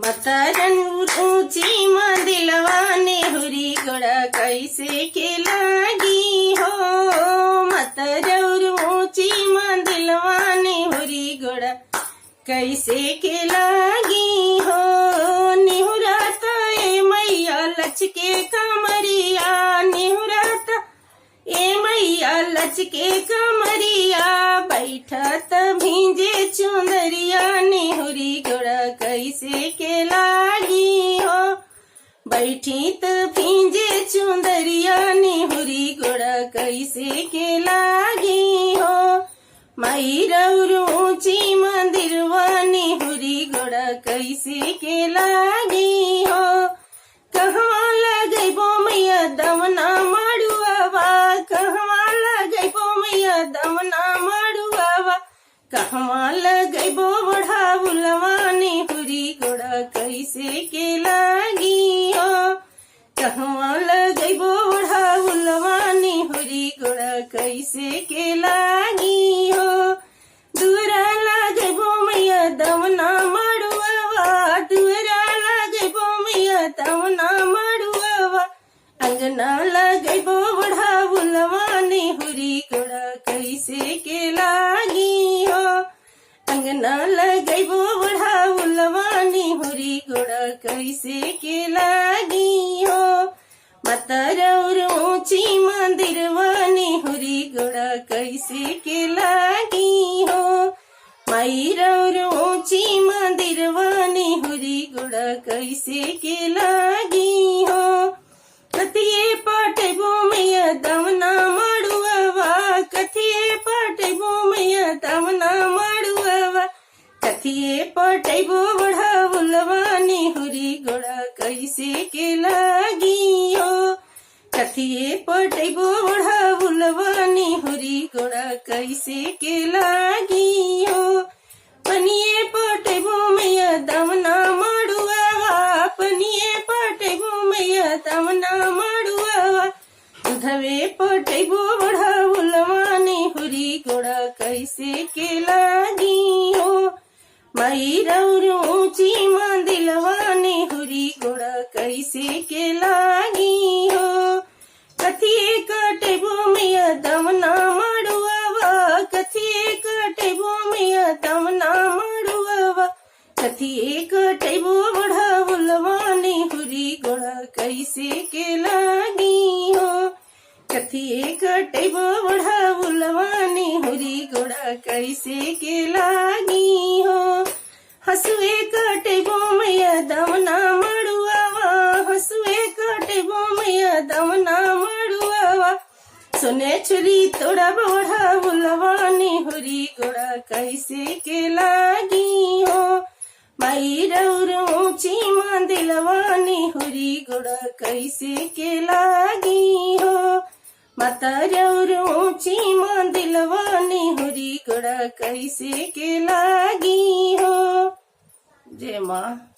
मतरन ऊंची दिलवा नेहुरी गोड़ा कैसे के लागी हो। मतरन ऊंची दिलवा नेहुरी गोड़ा कैसे के लागी हो। निहुरात ए मैया लचके कमरिया, निहुरात ए मैया लचके कमरिया, बैठत भींजे चुंदरिया नेहुरी गोड़ा कैसे के लागी हो। बैठी त भींजे चुंदरिया नेहुरी गोड़ा कैसे के लागी हो। माई रौर ऊंची मंदिरवा नेहुरी गोड़ा कैसे के लागी हो। कहवा लगैबो मैया दमना मड़ुआवा, कहवा लगैबो मैया दमना मड़ुआवा, कहवा लगैबो बढ़ाउलवा नेहुरी गोड़ा कैसे के लागी हो। कहवा लगैबो बढ़ाउलवा नेहुरी गोड़ा कैसे के लागी हो। दूरा लगैबो मैया दमना मड़ुआवा, दूरा लगैबो मैया दमना मड़ुआवा, अंगना लगैबो बढ़ाउलवा नेहुरी गोड़ा कैसे के लागी हो। अंगना लगैबो बढ़ाउलवा नेहुरी गोड़ा कैसे के लागी हो। मतरौर ऊंची मंदिरवा नेहुरी गोड़ा कैसे के लागी हो। माई रौर ऊंची मंदिरवा नेहुरी गोड़ा कैसे के लागी हो। कथिए पटबो मैया दमना मड़ुआवा, कथिए पटबो मैया दमना मड़ुआवा, कथिए पटबो बढ़ाउलवा नेहुरी गोड़ा कैसे के लागी हो। कथिए पटबो बढ़ाउलवा नेहुरी गोड़ा कैसे के लागी हो। पनिए पटबो मैया दमना मड़ुआवा, पनिए पटबो मैया दमना मड़ुआवा, दूधवे पटबो बढ़ाउलवा नेहुरी गोड़ा कैसे के लागी हो। माई रौर ऊंची मंदिलवा नेहुरी गोड़ा कैसे के लागी हो। कथिए कटबो मैया दमना मड़ुआवा, कथिए कटबो मैया दमना मड़ुआवा, कथिए कटबो बढ़ाउलवा नेहुरी गोड़ा कैसे के लागी हो। कथिए कटबो बढ़ाउलवा नेहुरी गोड़ा कैसे के लागी हो। हसुए कटबो मैया दमना मड़ुआवा, हसुए कटबो मैया दमना मड़ुआवा, सोने चुरी तोड़ा बढ़ाउलवा नेहुरी गोड़ा कैसे के लागी हो। माई रौर ऊंची मंदिलवा नेहुरी गोड़ा कैसे के लागी हो। माता रौर ऊंची मंदिलवा नेहुरी गोड़ा कैसे के लागी हो। जय माँ।